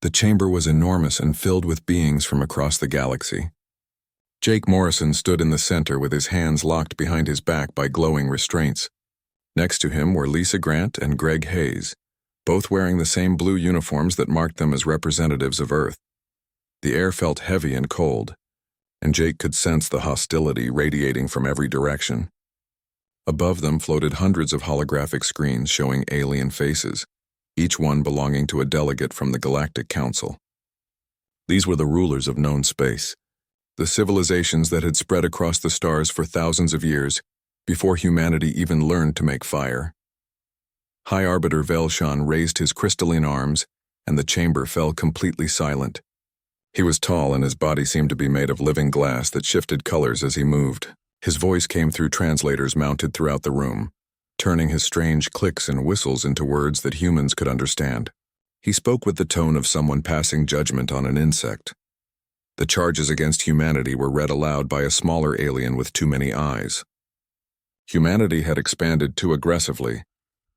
The chamber was enormous and filled with beings from across the galaxy. Jake Morrison stood in the center with his hands locked behind his back by glowing restraints. Next to him were Lisa Grant and Greg Hayes, both wearing the same blue uniforms that marked them as representatives of Earth. The air felt heavy and cold, and Jake could sense the hostility radiating from every direction. Above them floated hundreds of holographic screens showing alien faces, each one belonging to a delegate from the Galactic Council. These were the rulers of known space, the civilizations that had spread across the stars for thousands of years before humanity even learned to make fire. High Arbiter Velshan raised his crystalline arms, and the chamber fell completely silent. He was tall, and his body seemed to be made of living glass that shifted colors as he moved. His voice came through translators mounted throughout the room, turning his strange clicks and whistles into words that humans could understand. He spoke with the tone of someone passing judgment on an insect. The charges against humanity were read aloud by a smaller alien with too many eyes. Humanity had expanded too aggressively,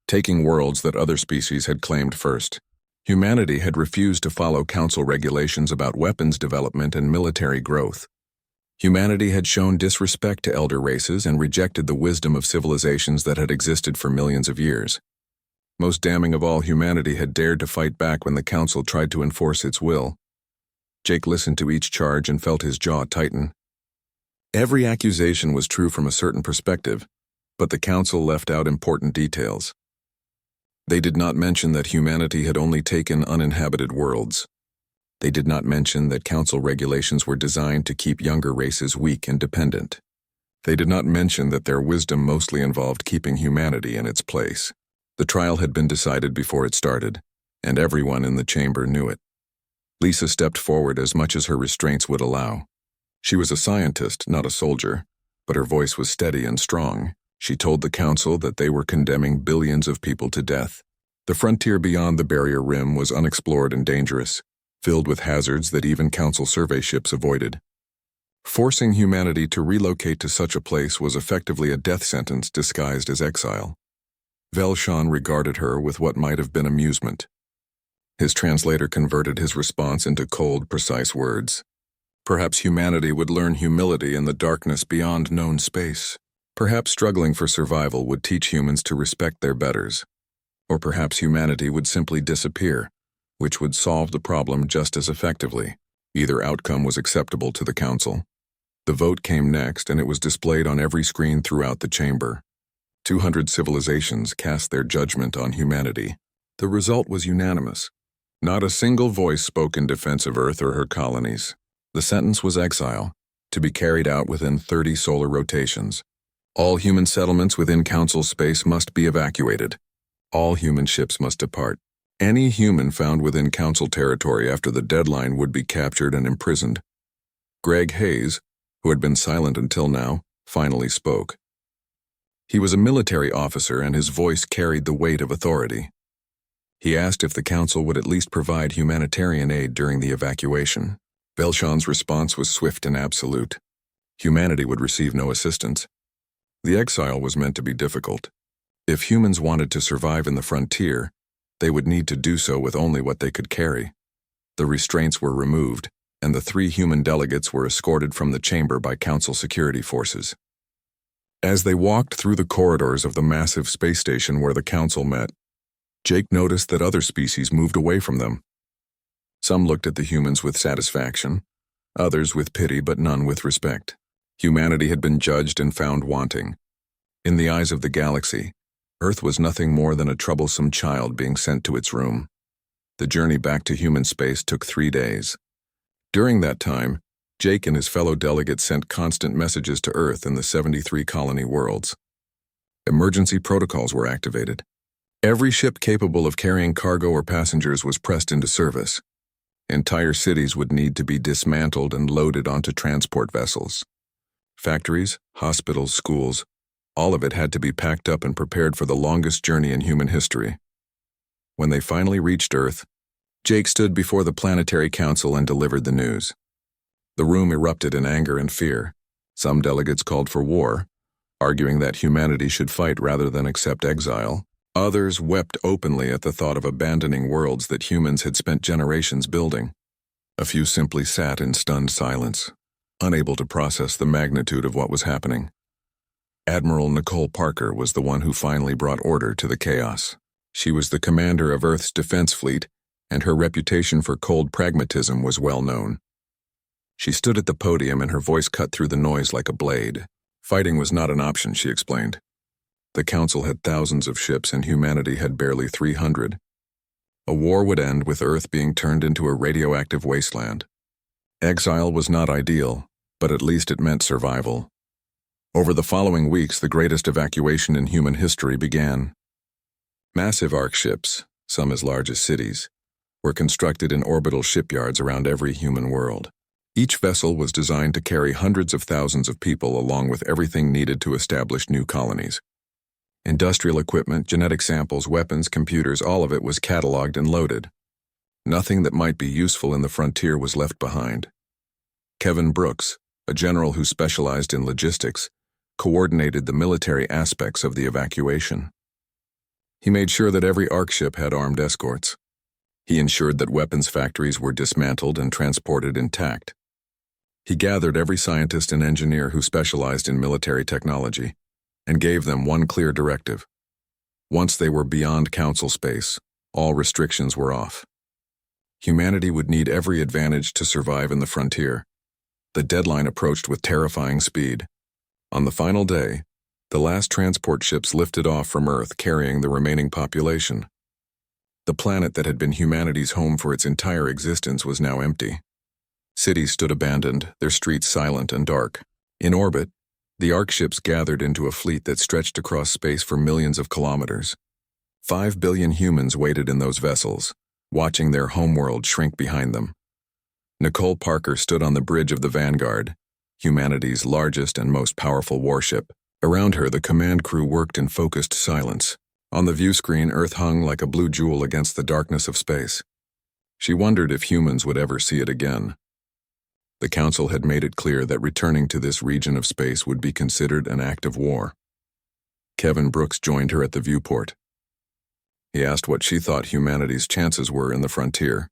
taking worlds that other species had claimed first. Humanity had refused to follow council regulations about weapons development and military growth. Humanity had shown disrespect to elder races and rejected the wisdom of civilizations that had existed for millions of years. Most damning of all, humanity had dared to fight back when the council tried to enforce its will. Jake listened to each charge and felt his jaw tighten. Every accusation was true from a certain perspective, but the council left out important details. They did not mention that humanity had only taken uninhabited worlds. They did not mention that council regulations were designed to keep younger races weak and dependent. They did not mention that their wisdom mostly involved keeping humanity in its place. The trial had been decided before it started, and everyone in the chamber knew it. Lisa stepped forward as much as her restraints would allow. She was a scientist, not a soldier, but her voice was steady and strong. She told the council that they were condemning billions of people to death. The frontier beyond the barrier rim was unexplored and dangerous, filled with hazards that even council survey ships avoided. Forcing humanity to relocate to such a place was effectively a death sentence disguised as exile. Velshan regarded her with what might have been amusement. His translator converted his response into cold, precise words. Perhaps humanity would learn humility in the darkness beyond known space. Perhaps struggling for survival would teach humans to respect their betters. Or perhaps humanity would simply disappear, which would solve the problem just as effectively. Either outcome was acceptable to the council. The vote came next, and it was displayed on every screen throughout the chamber. 200 civilizations cast their judgment on humanity. The result was unanimous. Not a single voice spoke in defense of Earth or her colonies. The sentence was exile, to be carried out within 30 solar rotations. All human settlements within council space must be evacuated. All human ships must depart. Any human found within council territory after the deadline would be captured and imprisoned. Greg Hayes, who had been silent until now, finally spoke. He was a military officer, and his voice carried the weight of authority. He asked if the council would at least provide humanitarian aid during the evacuation. Velshan's response was swift and absolute. Humanity would receive no assistance. The exile was meant to be difficult. If humans wanted to survive in the frontier, they would need to do so with only what they could carry. The restraints were removed, and the 3 human delegates were escorted from the chamber by council security forces. As they walked through the corridors of the massive space station where the council met, Jake noticed that other species moved away from them. Some looked at the humans with satisfaction, others with pity, but none with respect. Humanity had been judged and found wanting. In the eyes of the galaxy, Earth was nothing more than a troublesome child being sent to its room. The journey back to human space took 3 days. During that time, Jake and his fellow delegates sent constant messages to Earth and the 73 colony worlds. Emergency protocols were activated. Every ship capable of carrying cargo or passengers was pressed into service. Entire cities would need to be dismantled and loaded onto transport vessels. Factories, hospitals, schools, all of it had to be packed up and prepared for the longest journey in human history. When they finally reached Earth, Jake stood before the planetary council and delivered the news. The room erupted in anger and fear. Some delegates called for war, arguing that humanity should fight rather than accept exile. Others wept openly at the thought of abandoning worlds that humans had spent generations building. A few simply sat in stunned silence, unable to process the magnitude of what was happening. Admiral Nicole Parker was the one who finally brought order to the chaos. She was the commander of Earth's defense fleet, and her reputation for cold pragmatism was well known. She stood at the podium and her voice cut through the noise like a blade. Fighting was not an option, she explained. The Council had thousands of ships and humanity had barely 300. A war would end with Earth being turned into a radioactive wasteland. Exile was not ideal, but at least it meant survival. Over the following weeks, the greatest evacuation in human history began. Massive arc ships, some as large as cities, were constructed in orbital shipyards around every human world. Each vessel was designed to carry hundreds of thousands of people along with everything needed to establish new colonies. Industrial equipment, genetic samples, weapons, computers, all of it was cataloged and loaded. Nothing that might be useful in the frontier was left behind. Kevin Brooks, a general who specialized in logistics, coordinated the military aspects of the evacuation. He made sure that every ARC ship had armed escorts. He ensured that weapons factories were dismantled and transported intact. He gathered every scientist and engineer who specialized in military technology and gave them one clear directive. Once they were beyond Council space, all restrictions were off. Humanity would need every advantage to survive in the frontier. The deadline approached with terrifying speed. On the final day, the last transport ships lifted off from Earth carrying the remaining population. The planet that had been humanity's home for its entire existence was now empty. Cities stood abandoned, their streets silent and dark. In orbit, the ARC ships gathered into a fleet that stretched across space for millions of kilometers. 5 billion humans waited in those vessels, watching their homeworld shrink behind them. Nicole Parker stood on the bridge of the Vanguard, humanity's largest and most powerful warship. Around her, the command crew worked in focused silence. On the view screen, Earth hung like a blue jewel against the darkness of space. She wondered if humans would ever see it again. The Council had made it clear that returning to this region of space would be considered an act of war. Kevin Brooks joined her at the viewport. He asked what she thought humanity's chances were in the frontier.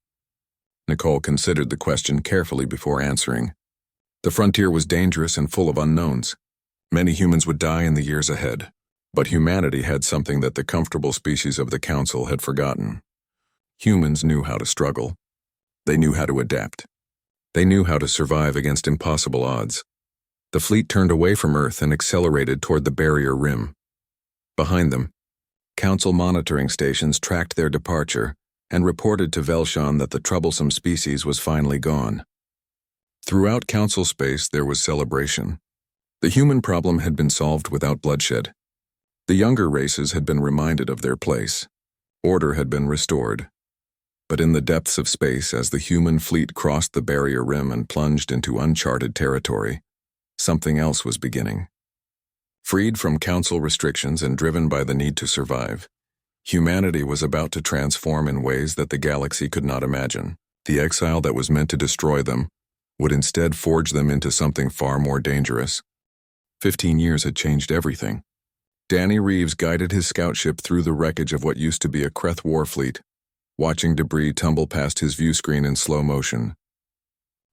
Nicole considered the question carefully before answering. The frontier was dangerous and full of unknowns. Many humans would die in the years ahead. But humanity had something that the comfortable species of the Council had forgotten. Humans knew how to struggle. They knew how to adapt. They knew how to survive against impossible odds. The fleet turned away from Earth and accelerated toward the barrier rim. Behind them, Council monitoring stations tracked their departure and reported to Velshan that the troublesome species was finally gone. Throughout Council space, there was celebration. The human problem had been solved without bloodshed. The younger races had been reminded of their place. Order had been restored. But in the depths of space, as the human fleet crossed the barrier rim and plunged into uncharted territory, something else was beginning. Freed from Council restrictions and driven by the need to survive, humanity was about to transform in ways that the galaxy could not imagine. The exile that was meant to destroy them would instead forge them into something far more dangerous. 15 years had changed everything. Danny Reeves guided his scout ship through the wreckage of what used to be a Kreth war fleet, watching debris tumble past his view screen in slow motion.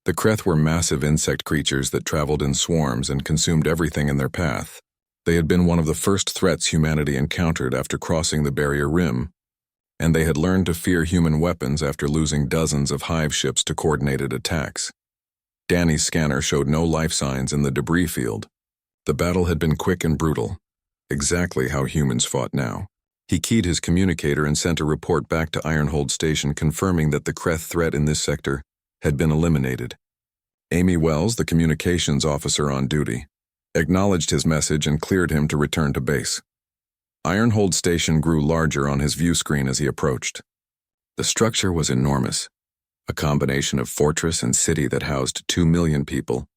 The Kreth were massive insect creatures that traveled in swarms and consumed everything in their path. They had been one of the first threats humanity encountered after crossing the barrier rim, and they had learned to fear human weapons after losing dozens of hive ships to coordinated attacks. Danny's scanner showed no life signs in the debris field. The battle had been quick and brutal, exactly how humans fought now. He keyed his communicator and sent a report back to Ironhold Station confirming that the Kreth threat in this sector had been eliminated. Amy Wells, the communications officer on duty, acknowledged his message and cleared him to return to base. Ironhold Station grew larger on his view screen as he approached. The structure was enormous, a combination of fortress and city that housed 2 million people.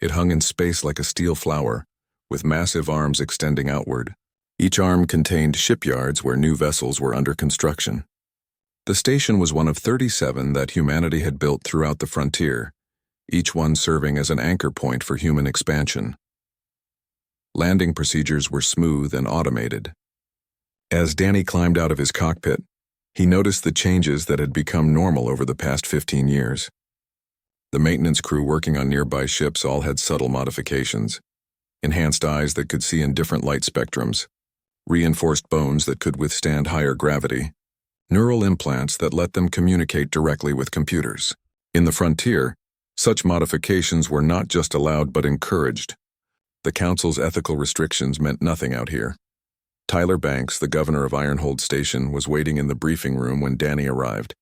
It hung in space like a steel flower, with massive arms extending outward. Each arm contained shipyards where new vessels were under construction. The station was one of 37 that humanity had built throughout the frontier, each one serving as an anchor point for human expansion. Landing procedures were smooth and automated. As Danny climbed out of his cockpit, he noticed the changes that had become normal over the past 15 years. The maintenance crew working on nearby ships all had subtle modifications: enhanced eyes that could see in different light spectrums, reinforced bones that could withstand higher gravity, neural implants that let them communicate directly with computers. In the frontier, such modifications were not just allowed but encouraged. The Council's ethical restrictions meant nothing out here. Tyler Banks, the governor of Ironhold Station, was waiting in the briefing room when Danny arrived.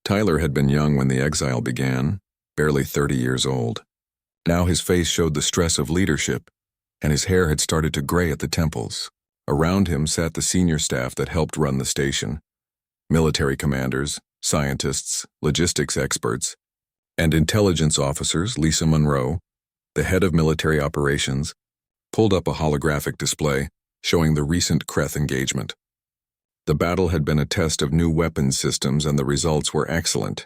Tyler had been young when the exile began, barely 30 years old. Now his face showed the stress of leadership, and his hair had started to gray at the temples. Around him sat the senior staff that helped run the station: military commanders, scientists, logistics experts, and intelligence officers. Lisa Monroe, the head of military operations, pulled up a holographic display showing the recent Kreth engagement. The battle had been a test of new weapons systems, and the results were excellent.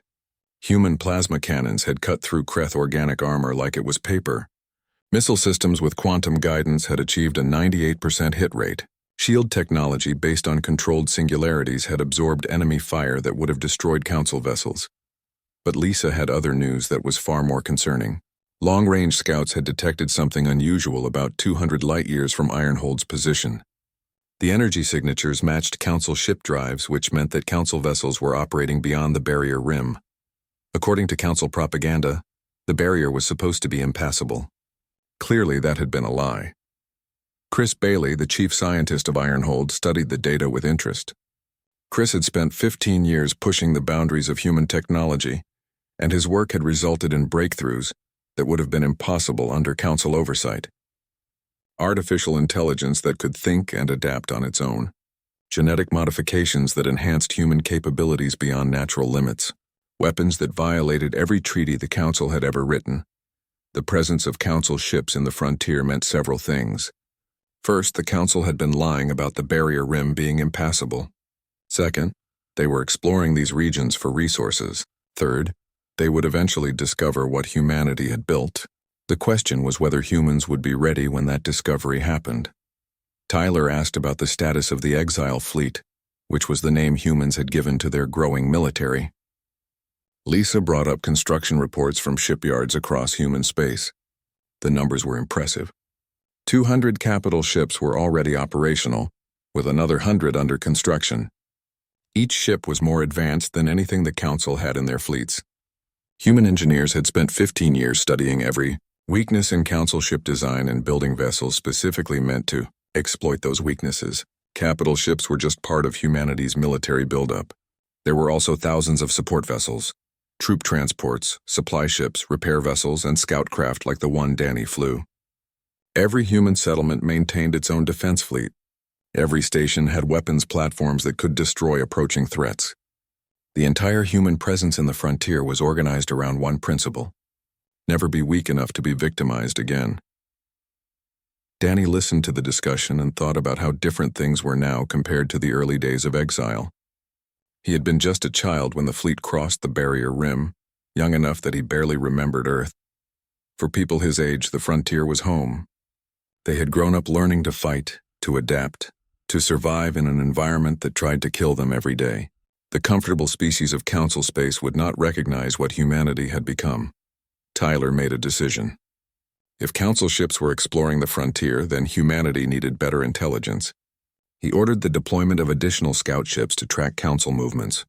Human plasma cannons had cut through Kreth organic armor like it was paper. Missile systems with quantum guidance had achieved a 98% hit rate. Shield technology based on controlled singularities had absorbed enemy fire that would have destroyed Council vessels. But Lisa had other news that was far more concerning. Long-range scouts had detected something unusual about 200 light-years from Ironhold's position. The energy signatures matched Council ship drives, which meant that Council vessels were operating beyond the barrier rim. According to Council propaganda, the barrier was supposed to be impassable. Clearly, that had been a lie. Chris Bailey, the chief scientist of Ironhold, studied the data with interest. Chris had spent 15 years pushing the boundaries of human technology, and his work had resulted in breakthroughs that would have been impossible under Council oversight. Artificial intelligence that could think and adapt on its own. Genetic modifications that enhanced human capabilities beyond natural limits. Weapons that violated every treaty the Council had ever written. The presence of Council ships in the frontier meant several things. First, the Council had been lying about the barrier rim being impassable. Second, they were exploring these regions for resources. Third, they would eventually discover what humanity had built. The question was whether humans would be ready when that discovery happened. Tyler asked about the status of the Exile fleet, which was the name humans had given to their growing military. Lisa brought up construction reports from shipyards across human space. The numbers were impressive. 200 capital ships were already operational, with another 100 under construction. Each ship was more advanced than anything the Council had in their fleets. Human engineers had spent 15 years studying every weakness in Council ship design and building vessels specifically meant to exploit those weaknesses. Capital ships were just part of humanity's military buildup. There were also thousands of support vessels, troop transports, supply ships, repair vessels, and scout craft like the one Danny flew. Every human settlement maintained its own defense fleet. Every station had weapons platforms that could destroy approaching threats. The entire human presence in the frontier was organized around one principle: never be weak enough to be victimized again. Danny listened to the discussion and thought about how different things were now compared to the early days of exile. He had been just a child when the fleet crossed the barrier rim, young enough that he barely remembered Earth. For people his age, the frontier was home. They had grown up learning to fight, to adapt, to survive in an environment that tried to kill them every day. The comfortable species of Council space would not recognize what humanity had become. Tyler made a decision. If Council ships were exploring the frontier, then humanity needed better intelligence. He ordered the deployment of additional scout ships to track Council movements.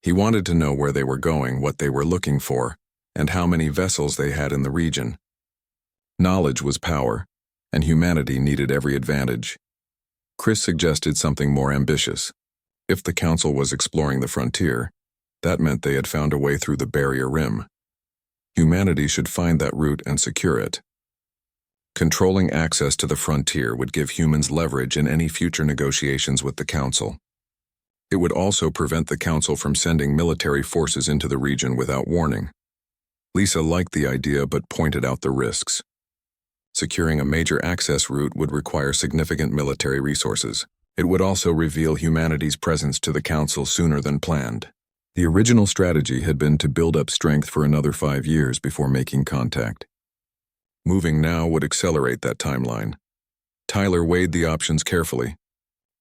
He wanted to know where they were going, what they were looking for, and how many vessels they had in the region. Knowledge was power, and humanity needed every advantage. Chris suggested something more ambitious. If the Council was exploring the frontier, that meant they had found a way through the barrier rim. Humanity should find that route and secure it. Controlling access to the frontier would give humans leverage in any future negotiations with the Council. It would also prevent the Council from sending military forces into the region without warning. Lisa liked the idea but pointed out the risks. Securing a major access route would require significant military resources. It would also reveal humanity's presence to the Council sooner than planned. The original strategy had been to build up strength for another 5 years before making contact. Moving now would accelerate that timeline. Tyler weighed the options carefully.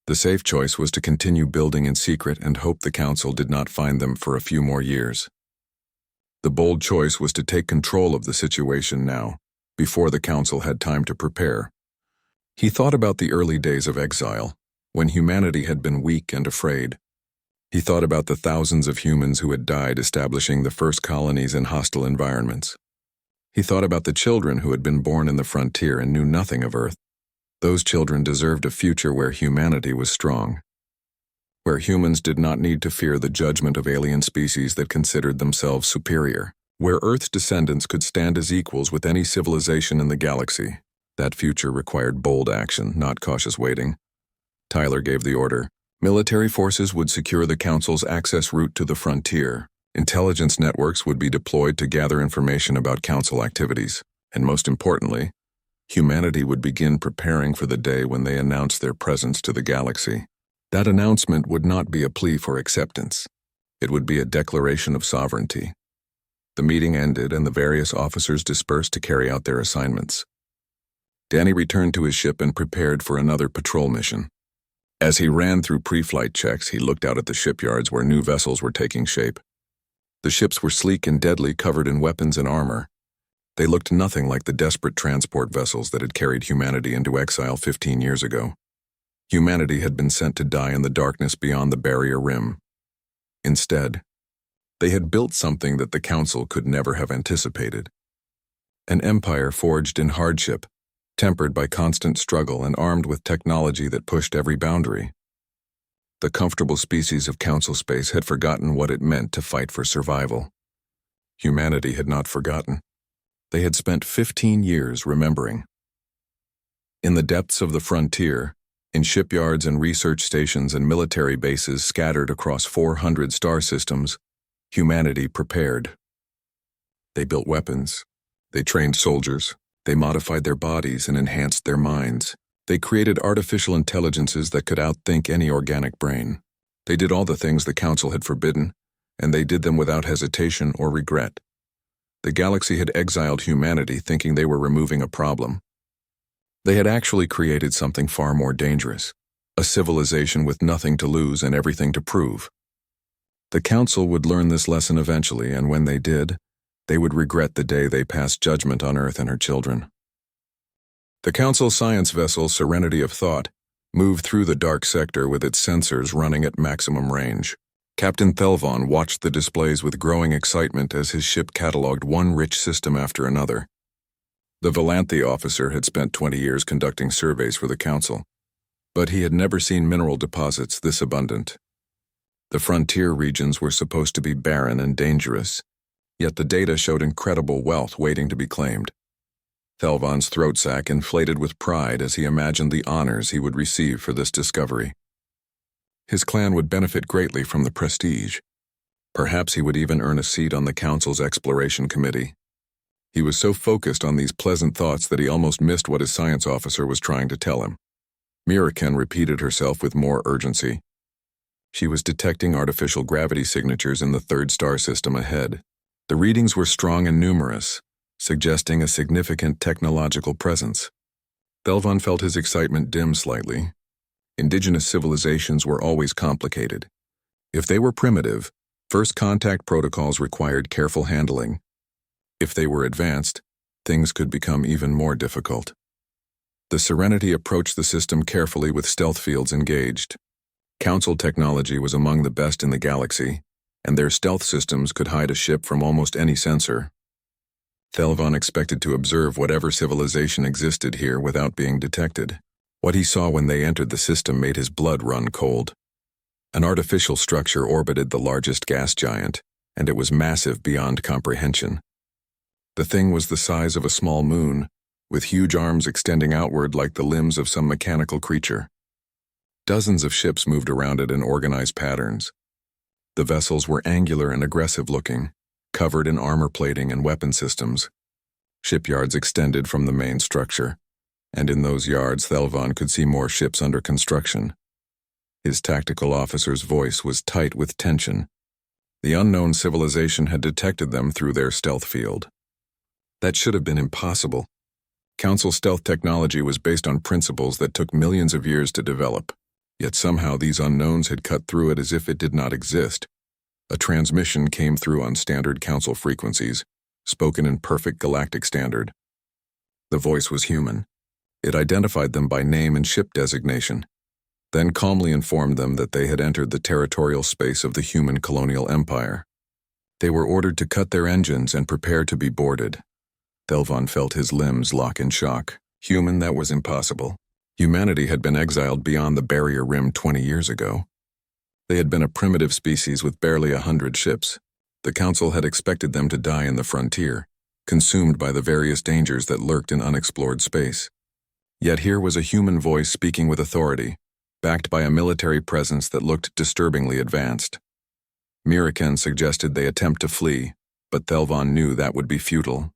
The safe choice was to continue building in secret and hope the Council did not find them for a few more years. The bold choice was to take control of the situation now, before the Council had time to prepare. He thought about the early days of exile, when humanity had been weak and afraid. He thought about the thousands of humans who had died establishing the first colonies in hostile environments. He thought about the children who had been born in the frontier and knew nothing of Earth. Those children deserved a future where humanity was strong, where humans did not need to fear the judgment of alien species that considered themselves superior, where Earth's descendants could stand as equals with any civilization in the galaxy. That future required bold action, not cautious waiting. Tyler gave the order. Military forces would secure the Council's access route to the frontier. Intelligence networks would be deployed to gather information about Council activities. And most importantly, humanity would begin preparing for the day when they announced their presence to the galaxy. That announcement would not be a plea for acceptance. It would be a declaration of sovereignty. The meeting ended and the various officers dispersed to carry out their assignments. Danny returned to his ship and prepared for another patrol mission. As he ran through pre-flight checks, he looked out at the shipyards where new vessels were taking shape. The ships were sleek and deadly, covered in weapons and armor. They looked nothing like the desperate transport vessels that had carried humanity into exile 15 years ago. Humanity had been sent to die in the darkness beyond the barrier rim. Instead, they had built something that the Council could never have anticipated. An empire forged in hardship, tempered by constant struggle and armed with technology that pushed every boundary. The comfortable species of Council space had forgotten what it meant to fight for survival. Humanity had not forgotten. They had spent 15 years remembering. In the depths of the frontier, in shipyards and research stations and military bases scattered across 400 star systems, humanity prepared. They built weapons. They trained soldiers. They modified their bodies and enhanced their minds. They created artificial intelligences that could outthink any organic brain. They did all the things the Council had forbidden, and they did them without hesitation or regret. The galaxy had exiled humanity thinking they were removing a problem. They had actually created something far more dangerous, a civilization with nothing to lose and everything to prove. The Council would learn this lesson eventually, and when they did, they would regret the day they passed judgment on Earth and her children. The Council science vessel Serenity of Thought moved through the dark sector with its sensors running at maximum range. Captain Thelvon watched the displays with growing excitement as his ship cataloged one rich system after another. The Valanthe officer had spent 20 years conducting surveys for the Council, but he had never seen mineral deposits this abundant. The frontier regions were supposed to be barren and dangerous, yet the data showed incredible wealth waiting to be claimed. Thelvon's throat sac inflated with pride as he imagined the honors he would receive for this discovery. His clan would benefit greatly from the prestige. Perhaps he would even earn a seat on the Council's exploration committee. He was so focused on these pleasant thoughts that he almost missed what his science officer was trying to tell him. Miraken repeated herself with more urgency. She was detecting artificial gravity signatures in the third star system ahead. The readings were strong and numerous, suggesting a significant technological presence. Thelvon felt his excitement dim slightly. Indigenous civilizations were always complicated. If they were primitive, first contact protocols required careful handling. If they were advanced, things could become even more difficult. The Serenity approached the system carefully with stealth fields engaged. Council technology was among the best in the galaxy, and their stealth systems could hide a ship from almost any sensor. Thelvon expected to observe whatever civilization existed here without being detected. What he saw when they entered the system made his blood run cold. An artificial structure orbited the largest gas giant, and it was massive beyond comprehension. The thing was the size of a small moon, with huge arms extending outward like the limbs of some mechanical creature. Dozens of ships moved around it in organized patterns. The vessels were angular and aggressive-looking, covered in armor plating and weapon systems. Shipyards extended from the main structure, and in those yards Thelvon could see more ships under construction. His tactical officer's voice was tight with tension. The unknown civilization had detected them through their stealth field. That should have been impossible. Council stealth technology was based on principles that took millions of years to develop. Yet somehow these unknowns had cut through it as if it did not exist. A transmission came through on standard council frequencies, spoken in perfect galactic standard. The voice was human. It identified them by name and ship designation, then calmly informed them that they had entered the territorial space of the human colonial empire. They were ordered to cut their engines and prepare to be boarded. Thelvon felt his limbs lock in shock. Human, that was impossible. Humanity had been exiled beyond the barrier rim 20 years ago. They had been a primitive species with barely 100 ships. The Council had expected them to die in the frontier, consumed by the various dangers that lurked in unexplored space. Yet here was a human voice speaking with authority, backed by a military presence that looked disturbingly advanced. Miraken suggested they attempt to flee, but Thelvon knew that would be futile.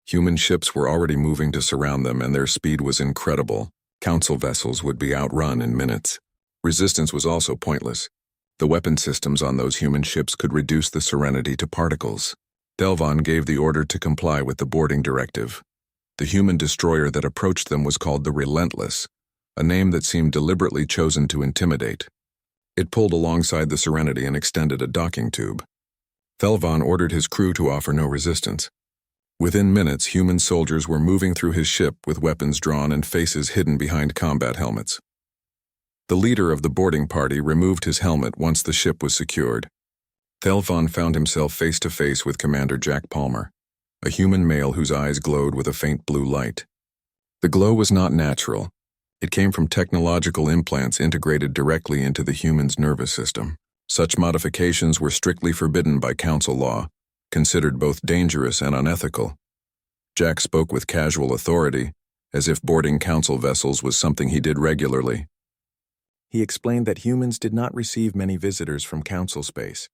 Human ships were already moving to surround them, and their speed was incredible. Council vessels would be outrun in minutes. Resistance was also pointless. The weapon systems on those human ships could reduce the Serenity to particles. Thelvon gave the order to comply with the boarding directive. The human destroyer that approached them was called the Relentless, a name that seemed deliberately chosen to intimidate. It pulled alongside the Serenity and extended a docking tube. Thelvon ordered his crew to offer no resistance. Within minutes, human soldiers were moving through his ship with weapons drawn and faces hidden behind combat helmets. The leader of the boarding party removed his helmet once the ship was secured. Thelvon found himself face to face with Commander Jack Palmer, a human male whose eyes glowed with a faint blue light. The glow was not natural. It came from technological implants integrated directly into the human's nervous system. Such modifications were strictly forbidden by council law, considered both dangerous and unethical. Jack spoke with casual authority, as if boarding council vessels was something he did regularly. He explained that humans did not receive many visitors from council space.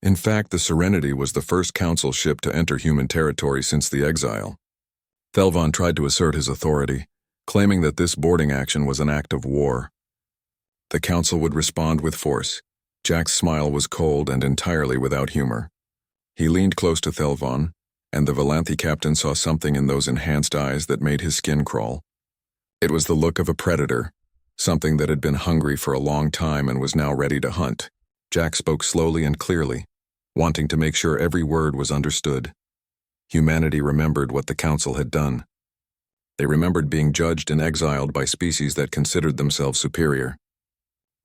In fact, the Serenity was the first council ship to enter human territory since the exile. Thelvon tried to assert his authority, claiming that this boarding action was an act of war. The council would respond with force. Jack's smile was cold and entirely without humor. He leaned close to Thelvon, and the Valanthi captain saw something in those enhanced eyes that made his skin crawl. It was the look of a predator, something that had been hungry for a long time and was now ready to hunt. Jack spoke slowly and clearly, wanting to make sure every word was understood. Humanity remembered what the council had done. They remembered being judged and exiled by species that considered themselves superior.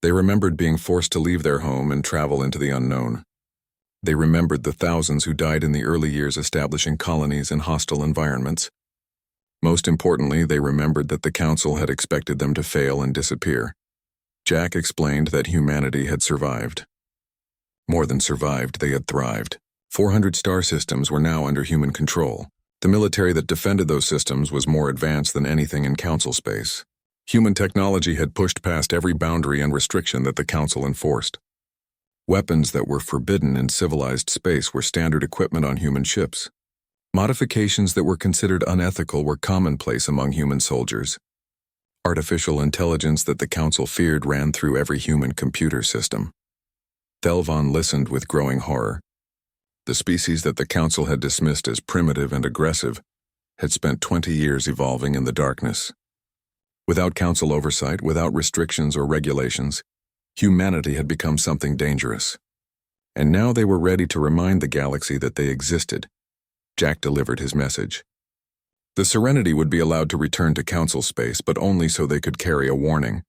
They remembered being forced to leave their home and travel into the unknown. They remembered the thousands who died in the early years establishing colonies in hostile environments. Most importantly, they remembered that the council had expected them to fail and disappear. Jack explained that humanity had survived. More than survived, they had thrived. 400 star systems were now under human control. The military that defended those systems was more advanced than anything in council space. Human technology had pushed past every boundary and restriction that the council enforced. Weapons that were forbidden in civilized space were standard equipment on human ships. Modifications that were considered unethical were commonplace among human soldiers. Artificial intelligence that the council feared ran through every human computer system. Thelvon listened with growing horror. The species that the council had dismissed as primitive and aggressive had spent 20 years evolving in the darkness. Without council oversight, without restrictions or regulations, humanity had become something dangerous. And now they were ready to remind the galaxy that they existed. Jack delivered his message. The Serenity would be allowed to return to council space, but only so they could carry a warning.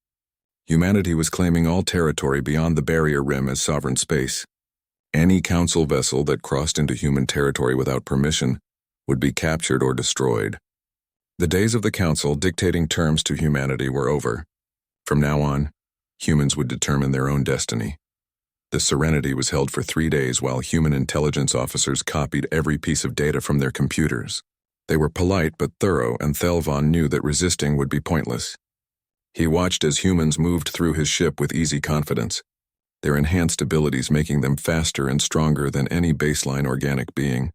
Humanity was claiming all territory beyond the barrier rim as sovereign space. Any council vessel that crossed into human territory without permission would be captured or destroyed. The days of the council dictating terms to humanity were over. From now on, humans would determine their own destiny. The Serenity was held for 3 days while human intelligence officers copied every piece of data from their computers. They were polite but thorough, and Thelvon knew that resisting would be pointless. He watched as humans moved through his ship with easy confidence, their enhanced abilities making them faster and stronger than any baseline organic being.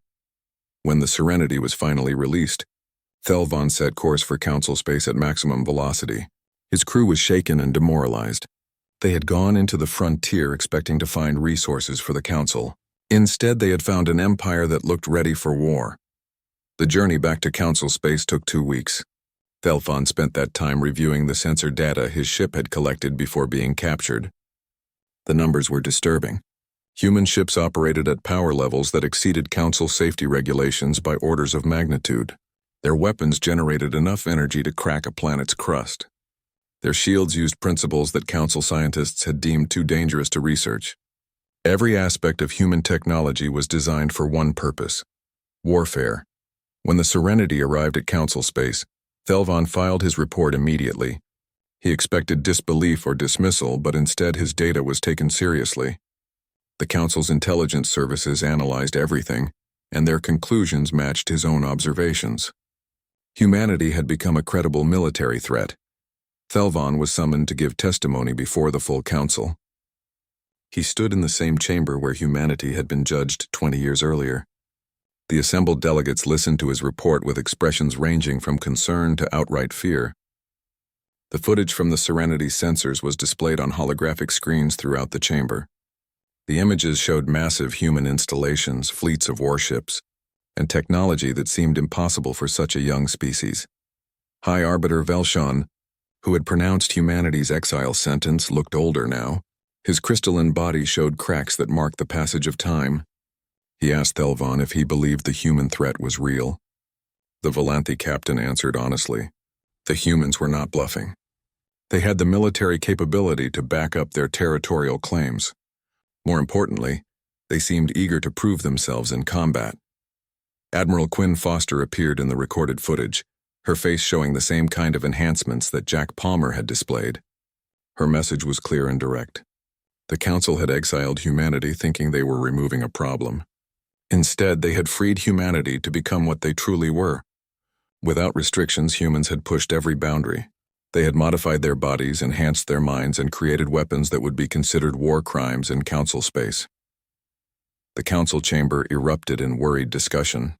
When the Serenity was finally released, Thelvon set course for council space at maximum velocity. His crew was shaken and demoralized. They had gone into the frontier expecting to find resources for the council. Instead, they had found an empire that looked ready for war. The journey back to council space took 2 weeks. Thelfon spent that time reviewing the sensor data his ship had collected before being captured. The numbers were disturbing. Human ships operated at power levels that exceeded Council safety regulations by orders of magnitude. Their weapons generated enough energy to crack a planet's crust. Their shields used principles that Council scientists had deemed too dangerous to research. Every aspect of human technology was designed for one purpose: warfare. When the Serenity arrived at Council space, Thelvon filed his report immediately. He expected disbelief or dismissal, but instead his data was taken seriously. The Council's intelligence services analyzed everything, and their conclusions matched his own observations. Humanity had become a credible military threat. Thelvon was summoned to give testimony before the full Council. He stood in the same chamber where humanity had been judged 20 years earlier. The assembled delegates listened to his report with expressions ranging from concern to outright fear. The footage from the Serenity's sensors was displayed on holographic screens throughout the chamber. The images showed massive human installations, fleets of warships, and technology that seemed impossible for such a young species. High Arbiter Velshan, who had pronounced humanity's exile sentence, looked older now. His crystalline body showed cracks that marked the passage of time. He asked Thelvon if he believed the human threat was real. The Volanthi captain answered honestly. The humans were not bluffing. They had the military capability to back up their territorial claims. More importantly, they seemed eager to prove themselves in combat. Admiral Quinn Foster appeared in the recorded footage, her face showing the same kind of enhancements that Jack Palmer had displayed. Her message was clear and direct. The Council had exiled humanity thinking they were removing a problem. Instead, they had freed humanity to become what they truly were. Without restrictions, humans had pushed every boundary. They had modified their bodies, enhanced their minds, and created weapons that would be considered war crimes in Council space. The Council chamber erupted in worried discussion.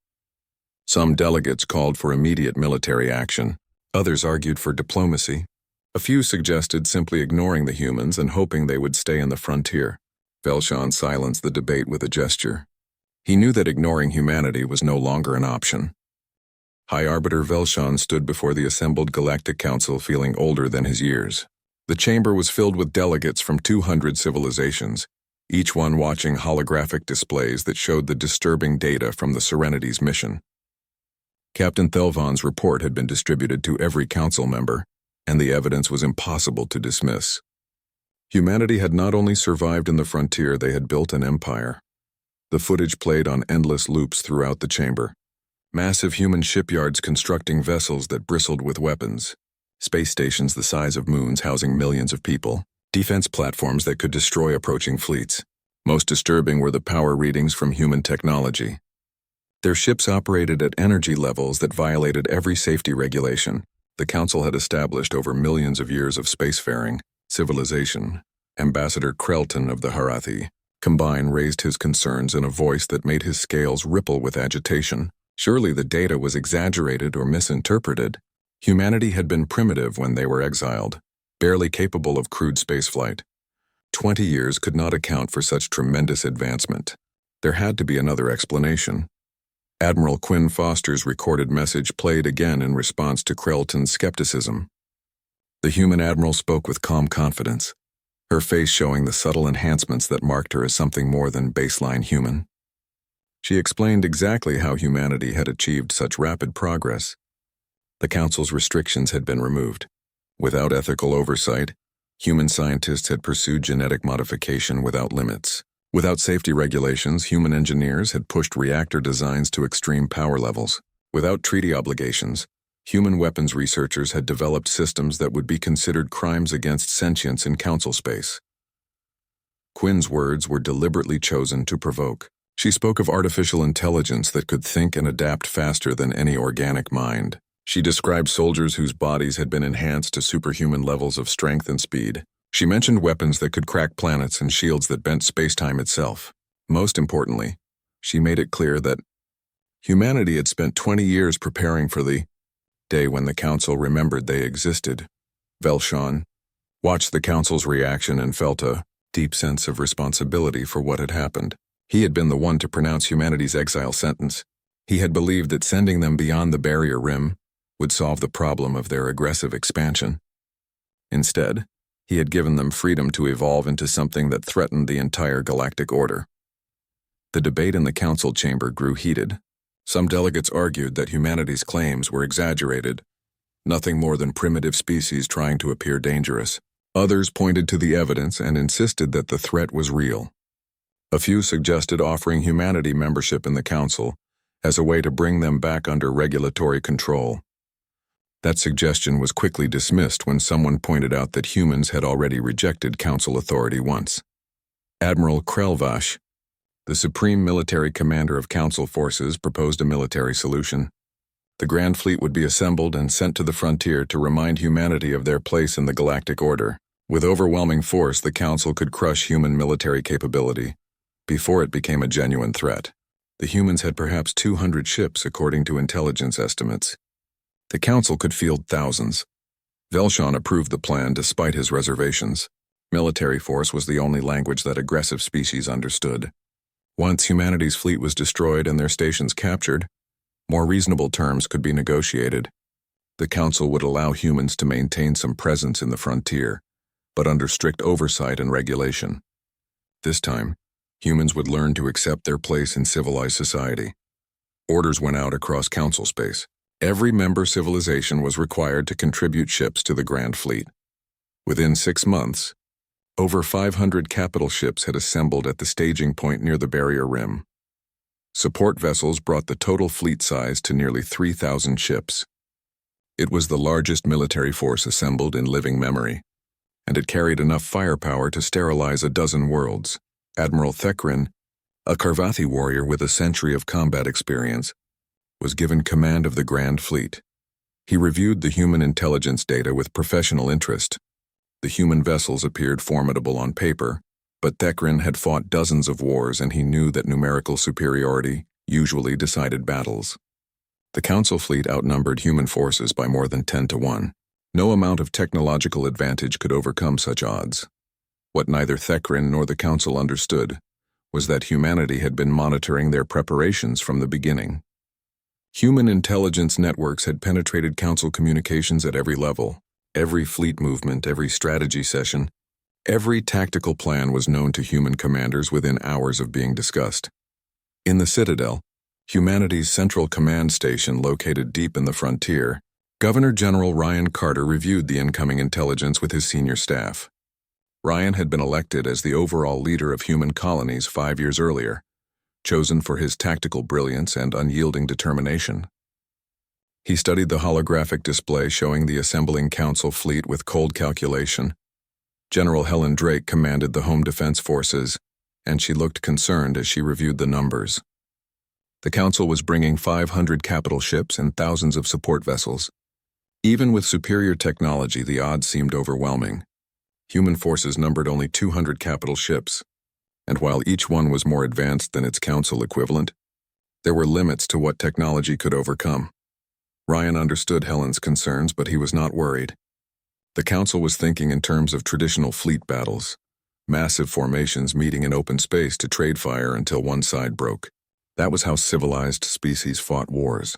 Some delegates called for immediate military action. Others argued for diplomacy. A few suggested simply ignoring the humans and hoping they would stay in the frontier. Velshan silenced the debate with a gesture. He knew that ignoring humanity was no longer an option. High Arbiter Velshan stood before the assembled Galactic Council feeling older than his years. The chamber was filled with delegates from 200 civilizations, each one watching holographic displays that showed the disturbing data from the Serenity's mission. Captain Thelvon's report had been distributed to every council member, and the evidence was impossible to dismiss. Humanity had not only survived in the frontier, they had built an empire. The footage played on endless loops throughout the chamber. Massive human shipyards constructing vessels that bristled with weapons, space stations the size of moons housing millions of people, defense platforms that could destroy approaching fleets. Most disturbing were the power readings from human technology. Their ships operated at energy levels that violated every safety regulation the Council had established over millions of years of spacefaring, civilization. Ambassador Krelton of the Harathi Combine raised his concerns in a voice that made his scales ripple with agitation. Surely the data was exaggerated or misinterpreted. Humanity had been primitive when they were exiled, barely capable of crude spaceflight. 20 years could not account for such tremendous advancement. There had to be another explanation. Admiral Quinn Foster's recorded message played again in response to Krelton's skepticism. The human admiral spoke with calm confidence, her face showing the subtle enhancements that marked her as something more than baseline human. She explained exactly how humanity had achieved such rapid progress. The Council's restrictions had been removed. Without ethical oversight, human scientists had pursued genetic modification without limits. Without safety regulations, human engineers had pushed reactor designs to extreme power levels. Without treaty obligations, human weapons researchers had developed systems that would be considered crimes against sentience in Council space. Quinn's words were deliberately chosen to provoke. She spoke of artificial intelligence that could think and adapt faster than any organic mind. She described soldiers whose bodies had been enhanced to superhuman levels of strength and speed. She mentioned weapons that could crack planets and shields that bent space-time itself. Most importantly, she made it clear that humanity had spent 20 years preparing for the day when the Council remembered they existed. Velshan watched the Council's reaction and felt a deep sense of responsibility for what had happened. He had been the one to pronounce humanity's exile sentence. He had believed that sending them beyond the barrier rim would solve the problem of their aggressive expansion. Instead, he had given them freedom to evolve into something that threatened the entire galactic order. The debate in the council chamber grew heated. Some delegates argued that humanity's claims were exaggerated, nothing more than primitive species trying to appear dangerous. Others pointed to the evidence and insisted that the threat was real. A few suggested offering humanity membership in the council as a way to bring them back under regulatory control. That suggestion was quickly dismissed when someone pointed out that humans had already rejected council authority once. Admiral Krelvash, the supreme military commander of council forces, proposed a military solution. The Grand Fleet would be assembled and sent to the frontier to remind humanity of their place in the galactic order. With overwhelming force, the council could crush human military capability before it became a genuine threat. The humans had perhaps 200 ships, according to intelligence estimates. The council could field thousands. Velshan approved the plan despite his reservations. Military force was the only language that aggressive species understood. Once humanity's fleet was destroyed and their stations captured, more reasonable terms could be negotiated. The council would allow humans to maintain some presence in the frontier, but under strict oversight and regulation. This time, humans would learn to accept their place in civilized society. Orders went out across council space. Every member civilization was required to contribute ships to the Grand Fleet. Within 6 months, over 500 capital ships had assembled at the staging point near the barrier rim. Support vessels brought the total fleet size to nearly 3,000 ships. It was the largest military force assembled in living memory, and it carried enough firepower to sterilize a dozen worlds. Admiral Thekrin, a Karvathi warrior with a century of combat experience, was given command of the Grand Fleet. He reviewed the human intelligence data with professional interest. The human vessels appeared formidable on paper, but Thekrin had fought dozens of wars and he knew that numerical superiority usually decided battles. The Council fleet outnumbered human forces by more than 10 to 1. No amount of technological advantage could overcome such odds. What neither Thekrin nor the Council understood was that humanity had been monitoring their preparations from the beginning. Human intelligence networks had penetrated Council communications at every level. Every fleet movement, every strategy session, every tactical plan was known to human commanders within hours of being discussed. In the Citadel, humanity's central command station located deep in the frontier, Governor General Ryan Carter reviewed the incoming intelligence with his senior staff. Ryan had been elected as the overall leader of human colonies 5 years earlier, chosen for his tactical brilliance and unyielding determination. He studied the holographic display showing the assembling Council fleet with cold calculation. General Helen Drake commanded the Home Defense Forces, and she looked concerned as she reviewed the numbers. The Council was bringing 500 capital ships and thousands of support vessels. Even with superior technology, the odds seemed overwhelming. Human forces numbered only 200 capital ships, and while each one was more advanced than its Council equivalent, there were limits to what technology could overcome. Ryan understood Helen's concerns, but he was not worried. The Council was thinking in terms of traditional fleet battles, massive formations meeting in open space to trade fire until one side broke. That was how civilized species fought wars,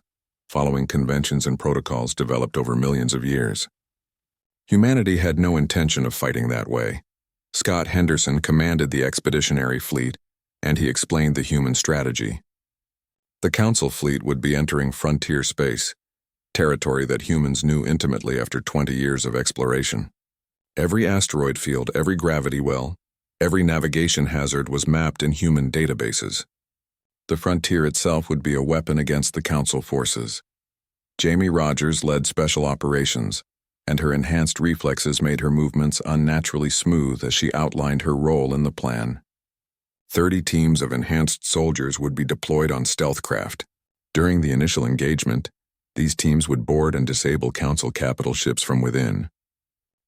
following conventions and protocols developed over millions of years. Humanity had no intention of fighting that way. Scott Henderson commanded the expeditionary fleet, and he explained the human strategy. The Council fleet would be entering frontier space, territory that humans knew intimately after 20 years of exploration. Every asteroid field, every gravity well, every navigation hazard was mapped in human databases. The frontier itself would be a weapon against the Council forces. Jamie Rogers led special operations, and her enhanced reflexes made her movements unnaturally smooth as she outlined her role in the plan. 30 teams of enhanced soldiers would be deployed on stealth craft. During the initial engagement, these teams would board and disable Council capital ships from within.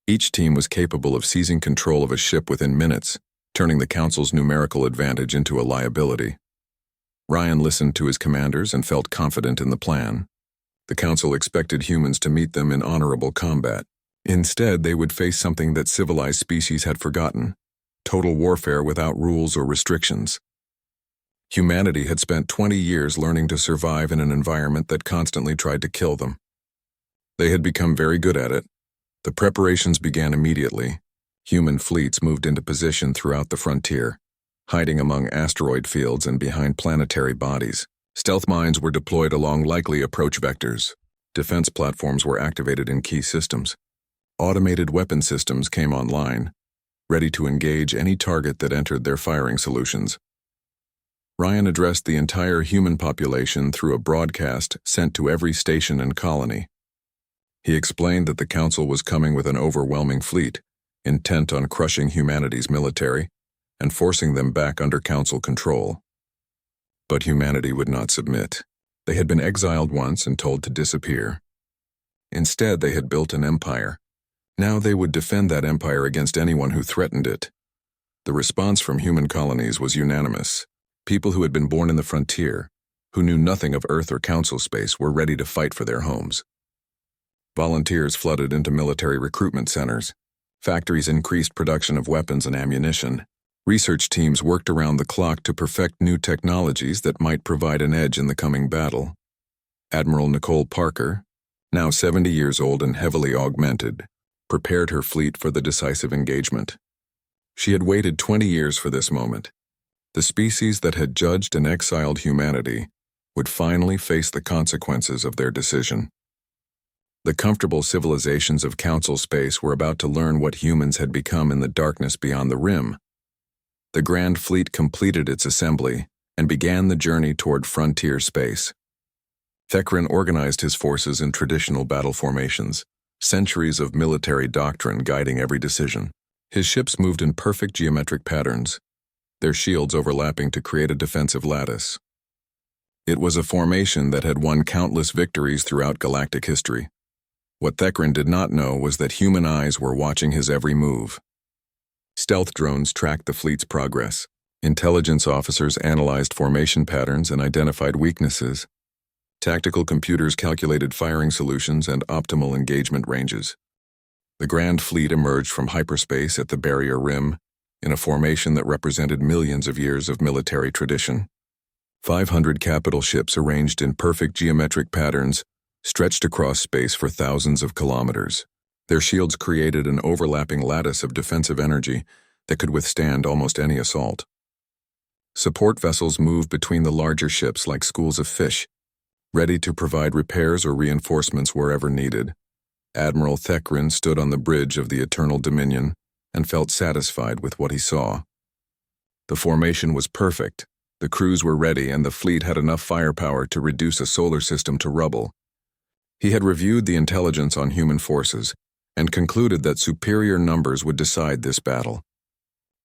Each team was capable of seizing control of a ship within minutes, turning the Council's numerical advantage into a liability. Ryan listened to his commanders and felt confident in the plan. The Council expected humans to meet them in honorable combat. Instead, they would face something that civilized species had forgotten: total warfare without rules or restrictions. Humanity had spent 20 years learning to survive in an environment that constantly tried to kill them. They had become very good at it. The preparations began immediately. Human fleets moved into position throughout the frontier, hiding among asteroid fields and behind planetary bodies. Stealth mines were deployed along likely approach vectors. Defense platforms were activated in key systems. Automated weapon systems came online, ready to engage any target that entered their firing solutions. Ryan addressed the entire human population through a broadcast sent to every station and colony. He explained that the Council was coming with an overwhelming fleet, intent on crushing humanity's military and forcing them back under Council control. But humanity would not submit. They had been exiled once and told to disappear. Instead, they had built an empire. Now they would defend that empire against anyone who threatened it. The response from human colonies was unanimous. People who had been born in the frontier, who knew nothing of Earth or Council space, were ready to fight for their homes. Volunteers flooded into military recruitment centers. Factories increased production of weapons and ammunition. Research teams worked around the clock to perfect new technologies that might provide an edge in the coming battle. Admiral Nicole Parker, now 70 years old and heavily augmented, prepared her fleet for the decisive engagement. She had waited 20 years for this moment. The species that had judged and exiled humanity would finally face the consequences of their decision. The comfortable civilizations of Council space were about to learn what humans had become in the darkness beyond the rim. The Grand Fleet completed its assembly and began the journey toward frontier space. Thekrin organized his forces in traditional battle formations, centuries of military doctrine guiding every decision. His ships moved in perfect geometric patterns, their shields overlapping to create a defensive lattice. It was a formation that had won countless victories throughout galactic history. What Thekrin did not know was that human eyes were watching his every move. Stealth drones tracked the fleet's progress. Intelligence officers analyzed formation patterns and identified weaknesses. Tactical computers calculated firing solutions and optimal engagement ranges. The Grand Fleet emerged from hyperspace at the barrier rim in a formation that represented millions of years of military tradition. 500 capital ships arranged in perfect geometric patterns stretched across space for thousands of kilometers. Their shields created an overlapping lattice of defensive energy that could withstand almost any assault. Support vessels moved between the larger ships like schools of fish, ready to provide repairs or reinforcements wherever needed. Admiral Thekrin stood on the bridge of the Eternal Dominion and felt satisfied with what he saw. The formation was perfect, the crews were ready, and the fleet had enough firepower to reduce a solar system to rubble. He had reviewed the intelligence on human forces and concluded that superior numbers would decide this battle.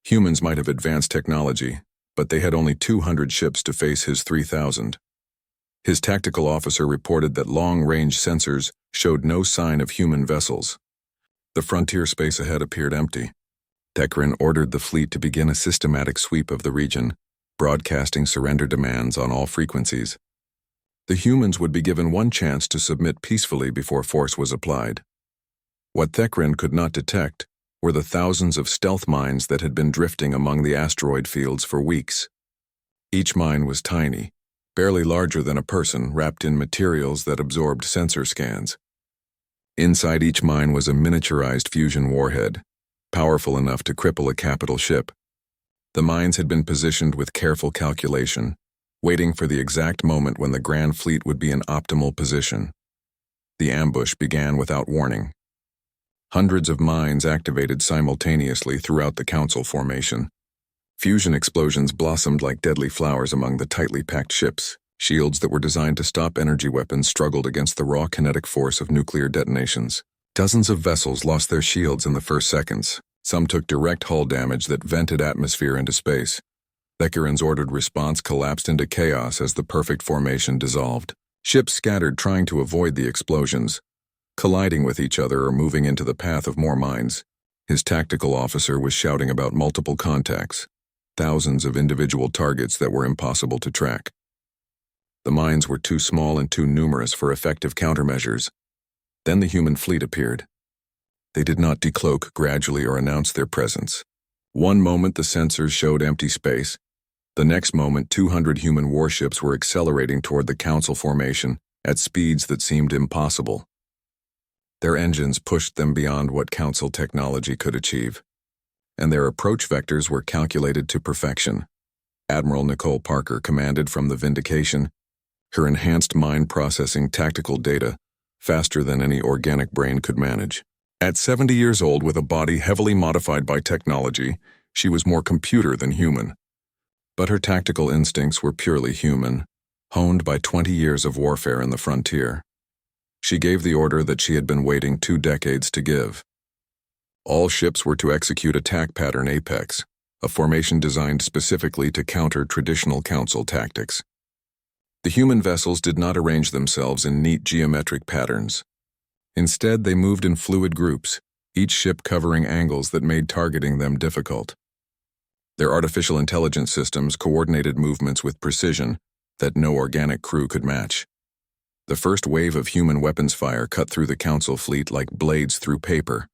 Humans might have advanced technology, but they had only 200 ships to face his 3,000. His tactical officer reported that long-range sensors showed no sign of human vessels. The frontier space ahead appeared empty. Thekrin ordered the fleet to begin a systematic sweep of the region, broadcasting surrender demands on all frequencies. The humans would be given one chance to submit peacefully before force was applied. What Thekrin could not detect were the thousands of stealth mines that had been drifting among the asteroid fields for weeks. Each mine was tiny, barely larger than a person, wrapped in materials that absorbed sensor scans. Inside each mine was a miniaturized fusion warhead, powerful enough to cripple a capital ship. The mines had been positioned with careful calculation, waiting for the exact moment when the Grand Fleet would be in optimal position. The ambush began without warning. Hundreds of mines activated simultaneously throughout the Council formation. Fusion explosions blossomed like deadly flowers among the tightly packed ships. Shields that were designed to stop energy weapons struggled against the raw kinetic force of nuclear detonations. Dozens of vessels lost their shields in the first seconds. Some took direct hull damage that vented atmosphere into space. Thekrin's ordered response collapsed into chaos as the perfect formation dissolved. Ships scattered trying to avoid the explosions, colliding with each other or moving into the path of more mines. His tactical officer was shouting about multiple contacts, thousands of individual targets that were impossible to track. The mines were too small and too numerous for effective countermeasures. Then the human fleet appeared. They did not decloak gradually or announce their presence. One moment the sensors showed empty space. The next moment 200 human warships were accelerating toward the Council formation at speeds that seemed impossible. Their engines pushed them beyond what Council technology could achieve, and their approach vectors were calculated to perfection. Admiral Nicole Parker commanded from the Vindication, her enhanced mind processing tactical data faster than any organic brain could manage. At 70 years old with a body heavily modified by technology, she was more computer than human. But her tactical instincts were purely human, honed by 20 years of warfare in the frontier. She gave the order that she had been waiting 2 decades to give. All ships were to execute attack pattern Apex, a formation designed specifically to counter traditional Council tactics. The human vessels did not arrange themselves in neat geometric patterns. Instead, they moved in fluid groups, each ship covering angles that made targeting them difficult. Their artificial intelligence systems coordinated movements with precision that no organic crew could match. The first wave of human weapons fire cut through the Council fleet like blades through paper.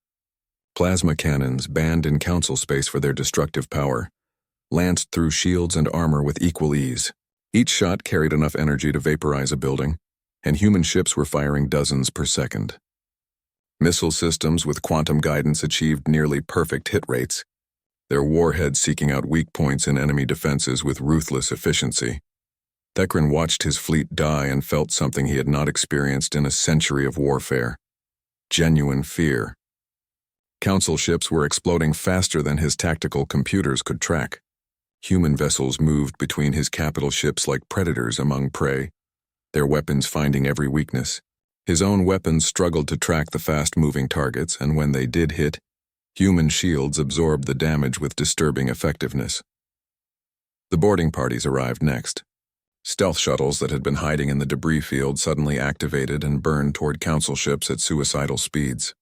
Plasma cannons, banned in Council space for their destructive power, lanced through shields and armor with equal ease. Each shot carried enough energy to vaporize a building, and human ships were firing dozens per second. Missile systems with quantum guidance achieved nearly perfect hit rates, their warheads seeking out weak points in enemy defenses with ruthless efficiency. Thekran watched his fleet die and felt something he had not experienced in a century of warfare: genuine fear. Council ships were exploding faster than his tactical computers could track. Human vessels moved between his capital ships like predators among prey, their weapons finding every weakness. His own weapons struggled to track the fast-moving targets, and when they did hit, human shields absorbed the damage with disturbing effectiveness. The boarding parties arrived next. Stealth shuttles that had been hiding in the debris field suddenly activated and burned toward Council ships at suicidal speeds.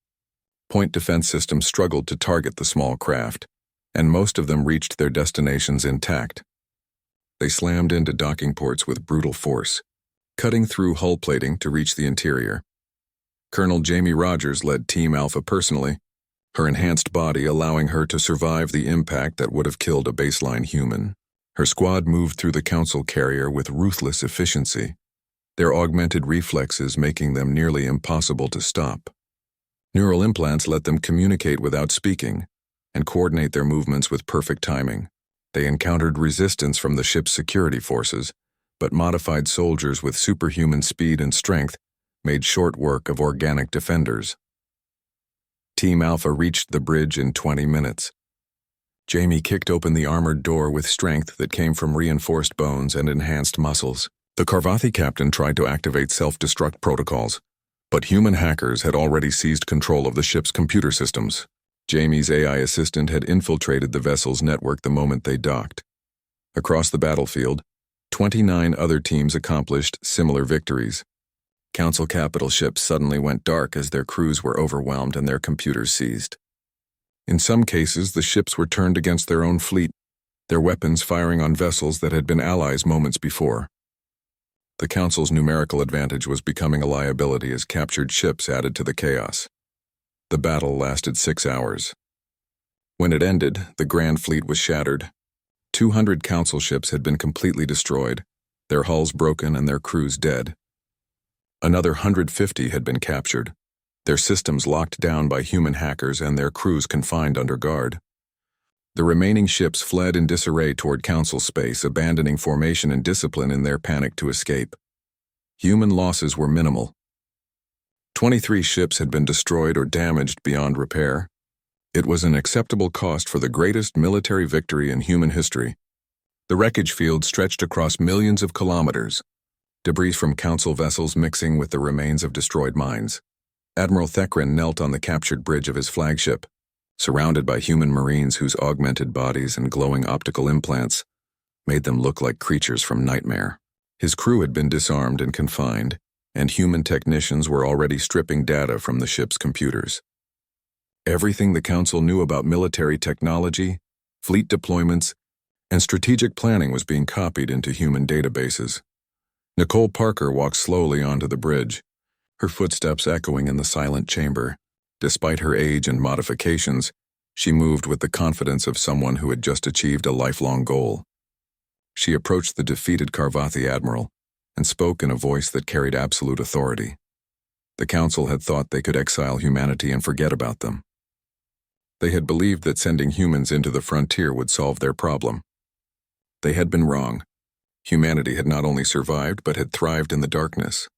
Point defense systems struggled to target the small craft, and most of them reached their destinations intact. They slammed into docking ports with brutal force, cutting through hull plating to reach the interior. Colonel Jamie Rogers led Team Alpha personally, her enhanced body allowing her to survive the impact that would have killed a baseline human. Her squad moved through the Council carrier with ruthless efficiency, their augmented reflexes making them nearly impossible to stop. Neural implants let them communicate without speaking and coordinate their movements with perfect timing. They encountered resistance from the ship's security forces, but modified soldiers with superhuman speed and strength made short work of organic defenders. Team Alpha reached the bridge in 20 minutes. Jamie kicked open the armored door with strength that came from reinforced bones and enhanced muscles. The Karvathi captain tried to activate self-destruct protocols, but human hackers had already seized control of the ship's computer systems. Jamie's AI assistant had infiltrated the vessel's network the moment they docked. Across the battlefield, 29 other teams accomplished similar victories. Council capital ships suddenly went dark as their crews were overwhelmed and their computers seized. In some cases, the ships were turned against their own fleet, their weapons firing on vessels that had been allies moments before. The Council's numerical advantage was becoming a liability as captured ships added to the chaos. The battle lasted 6 hours. When it ended, the Grand Fleet was shattered. 200 Council ships had been completely destroyed, their hulls broken and their crews dead. Another 150 had been captured, their systems locked down by human hackers and their crews confined under guard. The remaining ships fled in disarray toward Council space, abandoning formation and discipline in their panic to escape. Human losses were minimal. 23 ships had been destroyed or damaged beyond repair. It was an acceptable cost for the greatest military victory in human history. The wreckage field stretched across millions of kilometers, debris from Council vessels mixing with the remains of destroyed mines. Admiral Thekran knelt on the captured bridge of his flagship, surrounded by human marines whose augmented bodies and glowing optical implants made them look like creatures from nightmare. His crew had been disarmed and confined, and human technicians were already stripping data from the ship's computers. Everything the Council knew about military technology, fleet deployments, and strategic planning was being copied into human databases. Nicole Parker walked slowly onto the bridge, her footsteps echoing in the silent chamber. Despite her age and modifications, she moved with the confidence of someone who had just achieved a lifelong goal. She approached the defeated Karvathi admiral and spoke in a voice that carried absolute authority. The Council had thought they could exile humanity and forget about them. They had believed that sending humans into the frontier would solve their problem. They had been wrong. Humanity had not only survived but had thrived in the darkness.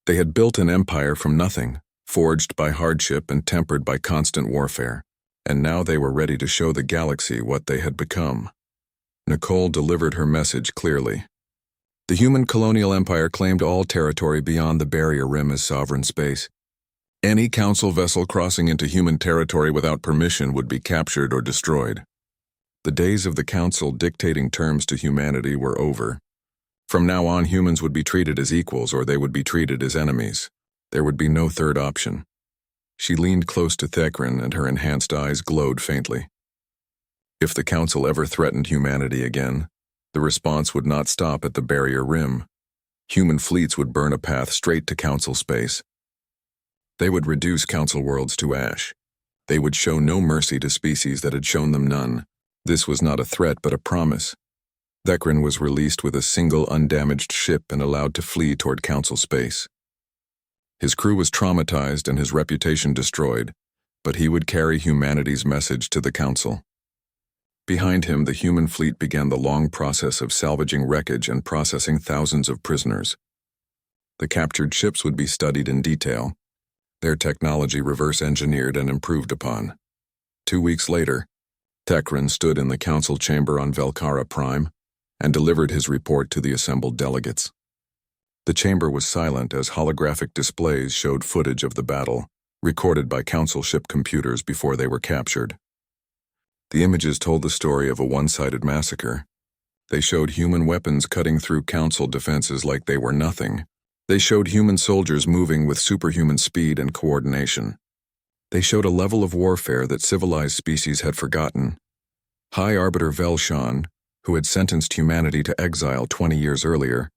They had built an empire from nothing, forged by hardship and tempered by constant warfare, and now they were ready to show the galaxy what they had become. Nicole delivered her message clearly. The human colonial empire claimed all territory beyond the barrier rim as sovereign space. Any council vessel crossing into human territory without permission would be captured or destroyed. The days of the council dictating terms to humanity were over. From now on, humans would be treated as equals or they would be treated as enemies. There would be no third option. She leaned close to Thekrin and her enhanced eyes glowed faintly. If the council ever threatened humanity again, the response would not stop at the barrier rim. Human fleets would burn a path straight to council space. They would reduce council worlds to ash. They would show no mercy to species that had shown them none. This was not a threat but a promise. Thekrin was released with a single undamaged ship and allowed to flee toward council space. His crew was traumatized and his reputation destroyed, but he would carry humanity's message to the council. Behind him, the human fleet began the long process of salvaging wreckage and processing thousands of prisoners. The captured ships would be studied in detail, their technology reverse-engineered and improved upon. 2 weeks later, Thekrin stood in the council chamber on Velkara Prime and delivered his report to the assembled delegates. The chamber was silent as holographic displays showed footage of the battle, recorded by council ship computers before they were captured. The images told the story of a one-sided massacre. They showed human weapons cutting through council defenses like they were nothing. They showed human soldiers moving with superhuman speed and coordination. They showed a level of warfare that civilized species had forgotten. High Arbiter Velshan, who had sentenced humanity to exile 20 years earlier,